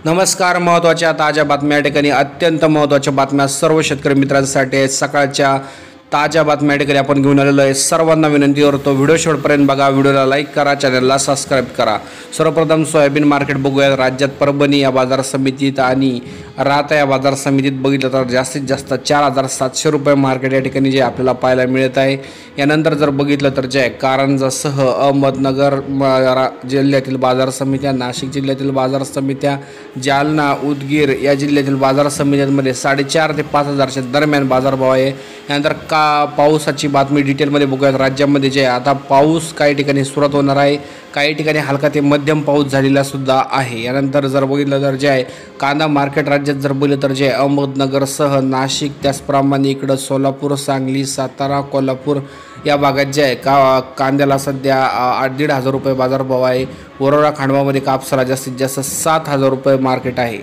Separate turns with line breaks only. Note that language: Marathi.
नमस्कार. महत्त्वाच्या ताज्या बातम्या या ठिकाणी अत्यंत महत्त्वाच्या बातम्या सर्व शेतकरी मित्रांसाठी आहेत. सकाळच्या ताज्या बातम्या या ठिकाणी आपण घेऊन आलेलो आहे. सर्वांना विनंती करतो व्हिडिओ शेवटपर्यंत बघा, व्हिडिओला लाईक करा, चॅनलला सबस्क्राईब करा. सर्वप्रथम सोयाबीन मार्केट बघूया. राज्यात परभणी या बाजार समितीत आणि राहता या बाजार समितीत बघितलं तर जास्तीत जास्त 4,700 रुपये मार्केट या ठिकाणी जे आपल्याला पाहायला मिळत आहे. यानंतर जर बघितलं तर जे कारंजासह अहमदनगर जिल्ह्यातील बाजार समित्या, नाशिक जिल्ह्यातील बाजार समित्या, जालना, उदगीर या जिल्ह्यातील बाजार समित्यांमध्ये 4,500 ते 5,000च्या दरम्यान बाजारभाव आहे. यानंतर पावसाची बातमी डिटेलमध्ये बघूयात. राज्यामध्ये जे आता पाऊस काही ठिकाणी सुरुवात होणार आहे, काही ठिकाणी हलका ते मध्यम पाऊस झालेला सुद्धा आहे. यानंतर जर बघितलं तर जे आहे कांदा मार्केट राज्यात जर बघितलं तर जे अहमदनगरसह नाशिक, त्याचप्रमाणे इकडं सोलापूर, सांगली, सातारा, कोल्हापूर या भागात जे आहे कांद्याला सध्या 1,500 रुपये बाजारभाव आहे. वरोरा खांडवामध्ये कापसाला जास्तीत जास्त 7,000 रुपये मार्केट आहे.